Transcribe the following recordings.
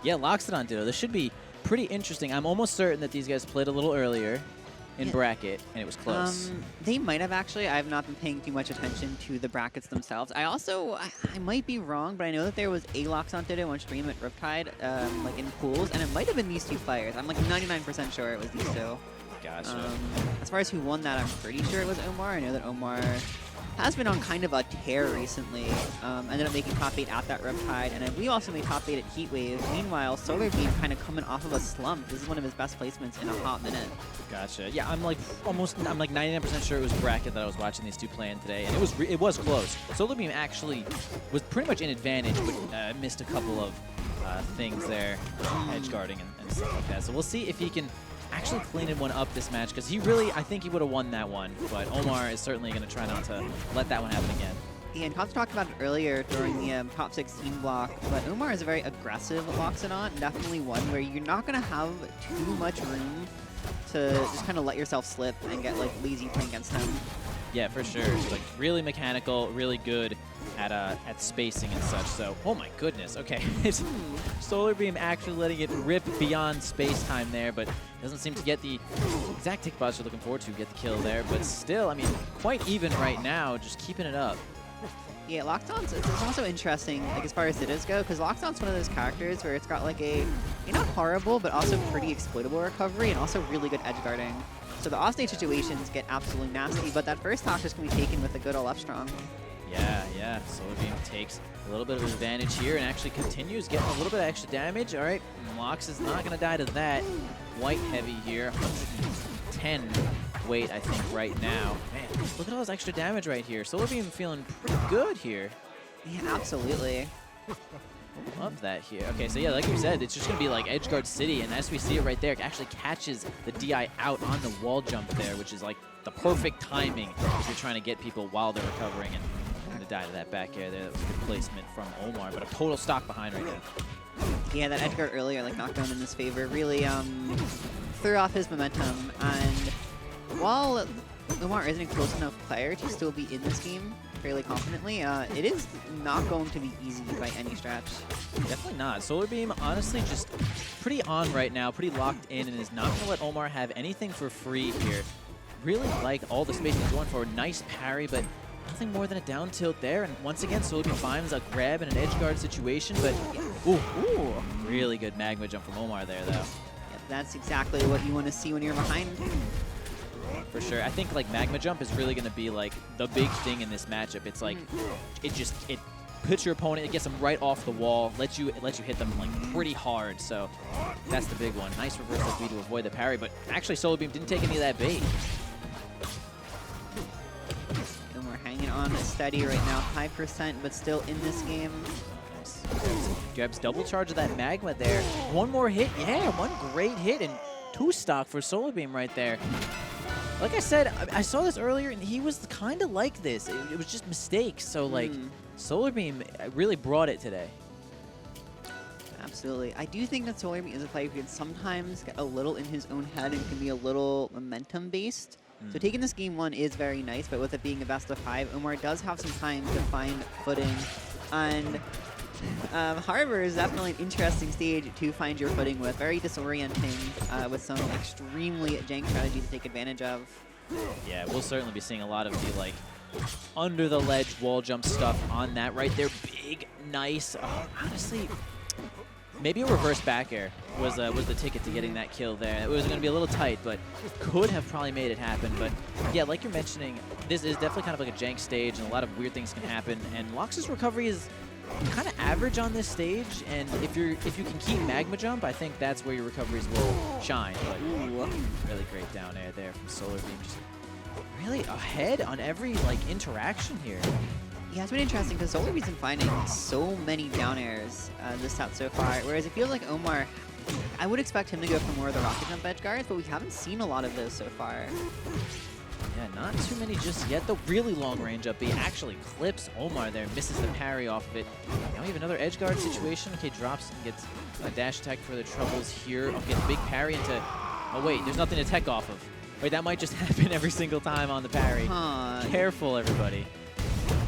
Yeah, Loxodon Ditto. This should be pretty interesting. I'm almost certain that these guys played a little earlier in bracket, and it was close. They might have actually. I have not been paying too much attention to the brackets themselves. I also, I might be wrong, but I know that there was a Loxodon Ditto on stream at Riptide, like in pools, and it might have been these two players. I'm like 99% sure it was these two. Gotcha. As far as who won that, I'm pretty sure it was Omar. I know that Omar has been on kind of a tear recently. Ended up making top 8 at that Riptide, and we also made top 8 at Heatwave. Meanwhile, SolarBeam kind of coming off of a slump. This is one of his best placements in a hot minute. Gotcha. Yeah, I'm like 99% sure it was bracket that I was watching these two playing today, and it was close. SolarBeam actually was pretty much in advantage, but missed a couple of things there, edge guarding and stuff like that. So we'll see if he can actually cleaning one up this match, because I think he would have won that one, but Omar is certainly going to try not to let that one happen again. Yeah, and Cops talked about it earlier during the top 16 block, but Omar is a very aggressive Loxodon, definitely one where you're not going to have too much room to just kind of let yourself slip and get like lazy playing against him. Yeah, for sure. Like really mechanical, really good at spacing and such. So, oh my goodness. Okay, SolarBeam actually letting it rip beyond space time there, but doesn't seem to get the exact tick box you're looking forward to get the kill there. But still, I mean, quite even right now, just keeping it up. Yeah, Loxodon's, it's also interesting, like as far as Dittos go, because Loxodon's one of those characters where it's got like a, not horrible, but also pretty exploitable recovery and also really good edge guarding. So the offstage situations get absolutely nasty, but that first stock just can be taken with a good ol' up strong. Yeah. SolarBeam takes a little bit of advantage here and actually continues getting a little bit of extra damage. All right, Lox is not going to die to that. White heavy here, 110 weight, I think, right now. Man, look at all this extra damage right here. SolarBeam feeling pretty good here. Yeah, absolutely. Love that here. Okay, so yeah, like you said, it's just going to be like Edgeguard City, and as we see it right there, it actually catches the DI out on the wall jump there, which is like the perfect timing if you're trying to get people while they're recovering, and to die to that back air there. That was a good placement from Omar, but a total stock behind right now. Yeah, that edge guard earlier like knocked down in his favor really threw off his momentum, and while Omar isn't a close enough player to still be in this game fairly confidently, it is not going to be easy by any stretch. Definitely not. SolarBeam, honestly, just pretty on right now, pretty locked in, and is not going to let Omar have anything for free here. Really like all the space he's going for. Nice parry, but nothing more than a down tilt there. And once again, SolarBeam finds a grab in an edge guard situation, but ooh, really good magma jump from Omar there, though. Yeah, that's exactly what you want to see when you're behind. For sure. I think like magma jump is really going to be like the big thing in this matchup. It's like it puts your opponent, it gets them right off the wall, lets you hit them like pretty hard. So that's the big one. Nice reversal B to avoid the parry, but actually SolarBeam didn't take any of that bait. And we're hanging on steady right now, high percent, but still in this game. Nice. Grabs double charge of that magma there. One more hit, yeah, one great hit, and 2 stock for SolarBeam right there. Like I said, I saw this earlier, and he was kind of like this. It was just mistakes. So, like, SolarBeam really brought it today. Absolutely. I do think that SolarBeam is a player who can sometimes get a little in his own head and can be a little momentum-based. So taking this game 1 is very nice, but with it being a best of 5, Omar does have some time to find footing. And Harbor is definitely an interesting stage to find your footing with. Very disorienting, with some extremely jank strategies to take advantage of. Yeah, we'll certainly be seeing a lot of the like under the ledge wall jump stuff on that right there. Big, nice. Honestly, maybe a reverse back air was the ticket to getting that kill there. It was going to be a little tight, but could have probably made it happen. But yeah, like you're mentioning, this is definitely kind of like a jank stage, and a lot of weird things can happen. And Lox's recovery is kind of average on this stage, and if you can keep magma jump, I think that's where your recoveries will shine. But really great down air there from SolarBeam, just really ahead on every like interaction here. Yeah, it's been interesting because SolarBeam's been finding so many down airs this set so far, whereas it feels like Omar, I would expect him to go for more of the rocket jump edge guards, but we haven't seen a lot of those so far. Yeah, not too many just yet. The really long range up B actually clips Omar there, misses the parry off of it. Now we have another edge guard situation. Okay, drops and gets a dash attack for the troubles here. Okay, the big parry into... Oh wait, there's nothing to tech off of. Wait, that might just happen every single time on the parry. Careful, everybody.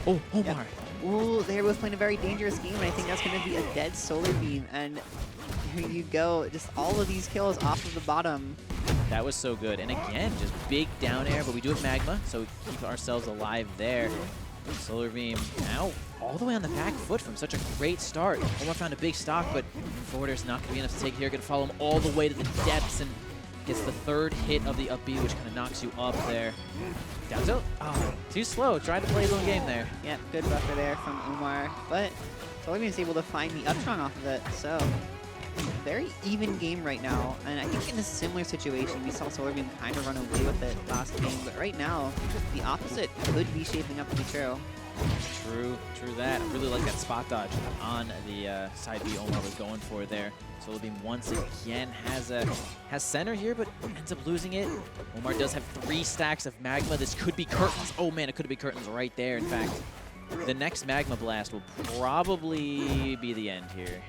Oh, Omar. Yep. Ooh, they're both playing a very dangerous game, and I think that's going to be a dead SolarBeam. And There you go. Just all of these kills off of the bottom. That was so good. And again, just big down air, but we do have Magma, so we keep ourselves alive there. SolarBeam now all the way on the back foot from such a great start. Omar found a big stock, but forwarder's not going to be enough to take here. Going to follow him all the way to the depths and gets the third hit of the up B, which kind of knocks you up there. Down tilt. Oh, too slow. Tried to play his own game there. Yep, good buffer there from Omar, but SolarBeam is able to find the up strong off of it. So very even game right now, and I think in a similar situation we saw SolarBeam kind of run away with it last game, but right now the opposite could be shaping up to be true. True that. I really like that spot dodge on the side B Omar was going for there. SolarBeam once again has center here, but ends up losing it. Omar does have 3 stacks of Magma. This could be curtains. Oh man, it could be curtains right there. In fact, the next Magma Blast will probably be the end here.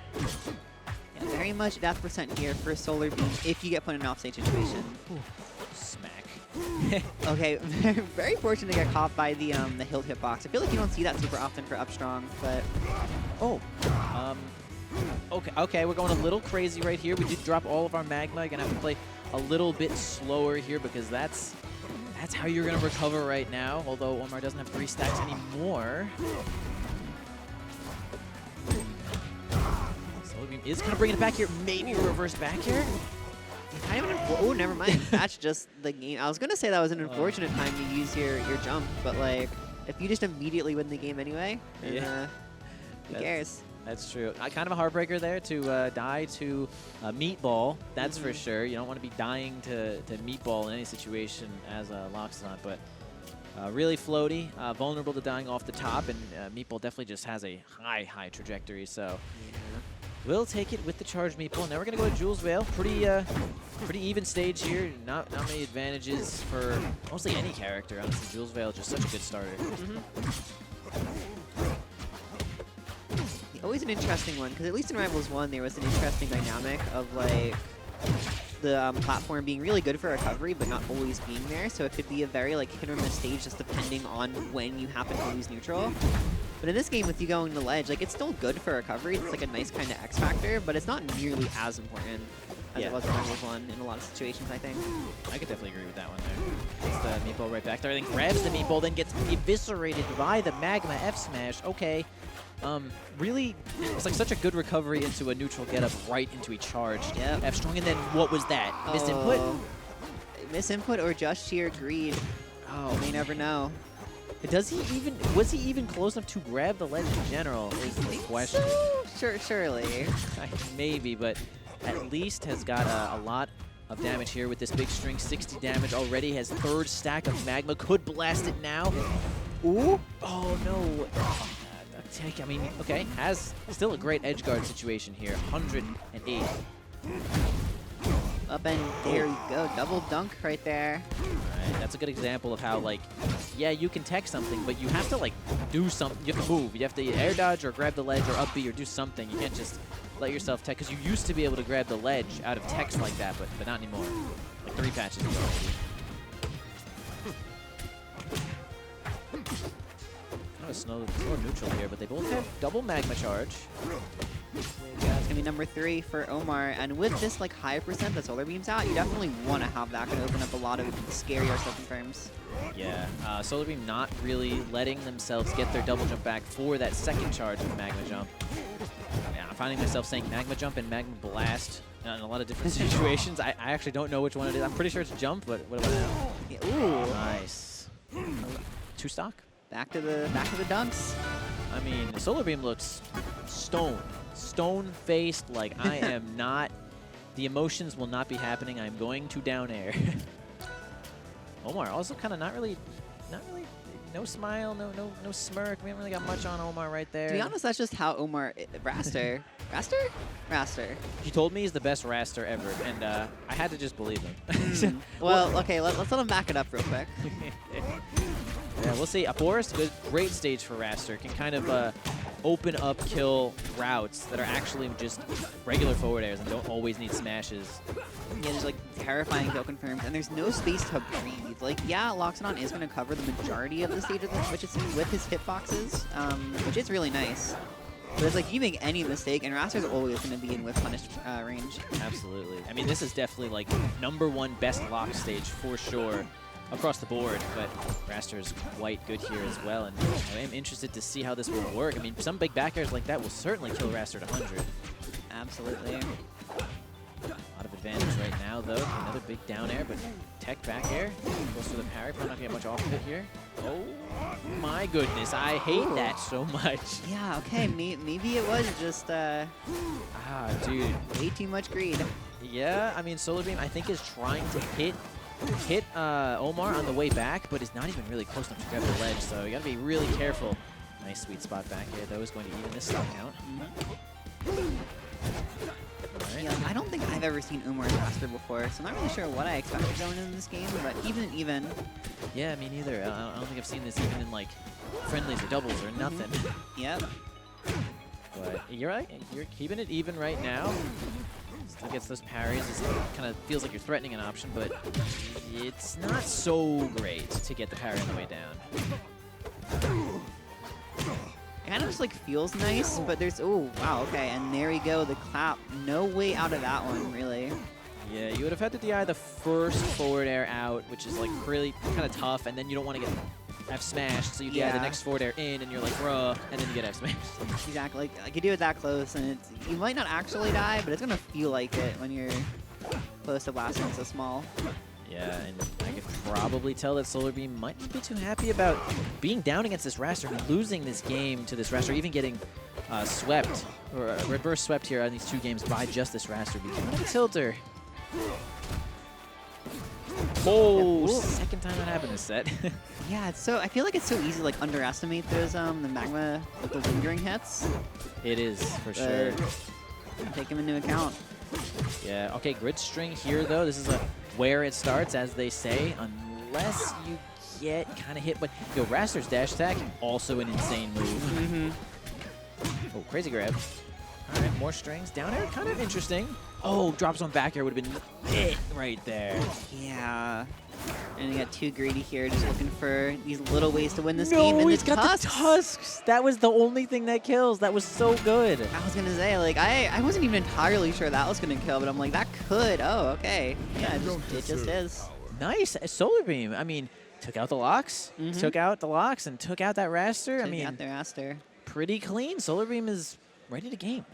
Yeah, very much death percent here for SolarBeam if you get put in an offstage situation. Smack. Okay, very fortunate to get caught by the hilt hitbox. I feel like you don't see that super often for up strong, but okay, we're going a little crazy right here. We did drop all of our Magma. You're gonna have to play a little bit slower here because that's how you're gonna recover right now. Although Omar doesn't have 3 stacks anymore. SolarBeam is kind of bringing it back here. Maybe a reverse back here. Oh, never mind. That's just the game. I was gonna say that was an unfortunate time to use your jump, but like if you just immediately win the game anyway, then, who cares? That's true. Kind of a heartbreaker there to die to Meatball. That's for sure. You don't want to be dying to Meatball in any situation as Loxodon, but really floaty, vulnerable to dying off the top, and Meatball definitely just has a high trajectory. So we'll take it with the charged Meatball. Now we're gonna go to Jules Vale. Pretty even stage here. Not many advantages for mostly any character. Honestly, Jules Vale is just such a good starter. Always an interesting one, because at least in Rivals 1 there was an interesting dynamic of like the platform being really good for recovery but not always being there, so it could be a very like hit or miss stage just depending on when you happen to lose neutral. But in this game with you going to ledge, like it's still good for recovery. It's like a nice kind of X factor, but it's not nearly as important as it was in Rivals 1 in a lot of situations, I think. I could definitely agree with that one there. Gets the Meatball right back there, then grabs the Meatball, then gets eviscerated by the Magma F smash. Okay. Really, it's like such a good recovery into a neutral get up right into a charged F strong, and then what was that? Misinput? Misinput or just sheer greed? Oh, we never know. Was he even close enough to grab the ledge in general is the question. So? Surely. Maybe, but at least has got a lot of damage here with this big string. 60 damage already, has 3rd stack of Magma, could blast it now. Ooh, oh no. I mean, okay, has still a great edge guard situation here. 108. Up and there you go, double dunk right there. Alright, that's a good example of how, like, yeah, you can tech something, but you have to, like, do something. You have to move. You have to air dodge or grab the ledge or up B or do something. You can't just let yourself tech, because you used to be able to grab the ledge out of techs like that, but not anymore. Like 3 patches ago. Slow neutral here, but they both have double Magma charge. Yeah, it's gonna be number 3 for Omar, and with this like high percent that SolarBeam's out, you definitely want to have that. Gonna open up a lot of scary or confirms. Yeah, SolarBeam not really letting themselves get their double jump back for that second charge of Magma jump. Yeah, I'm finding myself saying Magma jump and Magma blast in a lot of different situations. I actually don't know which one it is. I'm pretty sure it's jump, but what about now? Yeah, ooh, nice. 2 stock. Back to the dunks. I mean, SolarBeam looks stone-faced. Like I am not. The emotions will not be happening. I'm going to down air. Omar also kind of not really. No smile, no smirk. We haven't really got much on Omar right there. To be honest, that's just how Omar Raster. He told me he's the best Raster ever, and I had to just believe him. Well, okay, let's let him back it up real quick. Yeah, we'll see. A Forest, great stage for Raster. Can kind of open up kill routes that are actually just regular forward airs and don't always need smashes. Yeah, there's like terrifying kill confirms, and there's no space to breathe. Like, yeah, Loxodon is going to cover the majority of the stage with his hitboxes, which is really nice. But it's like you make any mistake, and Raster's always going to be in whiff punish range. Absolutely. I mean, this is definitely like #1 best lock stage for sure across the board, but Raster is quite good here as well, and I am interested to see how this will work. I mean, some big back airs like that will certainly kill Raster to 100. Absolutely. A lot of advantage right now, though. Another big down air, but tech back air. Goes for the parry. Probably not going to get much off of it here. Oh, my goodness. I hate that so much. Yeah, okay. Maybe it was just Dude. way too much greed. Yeah, I mean, SolarBeam, I think, is trying to hit Omar on the way back, but is not even really close enough to grab the ledge, so you got to be really careful. Nice sweet spot back here, though, is going to even this stock count. Right. Yeah, I don't think I've ever seen Omar Raster before, so I'm not really sure what I expected going into this game, but even. Yeah, me neither. I don't think I've seen this even in, like, friendlies or doubles or nothing. Yep. But you're right. You're keeping it even right now. Still gets those parries. It kind of feels like you're threatening an option, but it's not so great to get the parry on the way down. It kind of just like feels nice, but there's, oh, wow, okay, and there we go, the clap. No way out of that one, really. Yeah, you would have had to DI the first forward air out, which is like really kind of tough, and then you don't want to get F smashed, so you DI the next forward air in, and you're like, bruh, and then you get F smashed. Exactly, like you do it that close, and you might not actually die, but it's gonna feel like it when you're close to blasting so small. Yeah, and I could probably tell that SolarBeam might not be too happy about being down against this Raster and losing this game to this Raster, even getting swept, or reverse swept here on these 2 games by just this Raster. Because of tilter. Oh, second time that happened this set. Yeah, it's so, I feel like it's so easy to like underestimate those the magma with the lingering hits. It is, for sure. Take them into account. Yeah, okay, grid string here, though. This is where it starts, as they say, unless you get kind of hit. But, yo, Raster's dash attack, also an insane move. Oh, crazy grab. All right, more strings. Down air, kind of interesting. Oh, drops on back air would have been it right there. Yeah. And you got too greedy here, just looking for these little ways to win this game. And he's got the tusks. That was the only thing that kills. That was so good. I was going to say, like, I wasn't even entirely sure that was going to kill, but I'm like, that could. Oh, okay. Yeah, it just is. Nice. SolarBeam. I mean, took out the locks, took out the locks, and took out that Raster. I mean, Took out the Raster. pretty clean. SolarBeam is ready to game.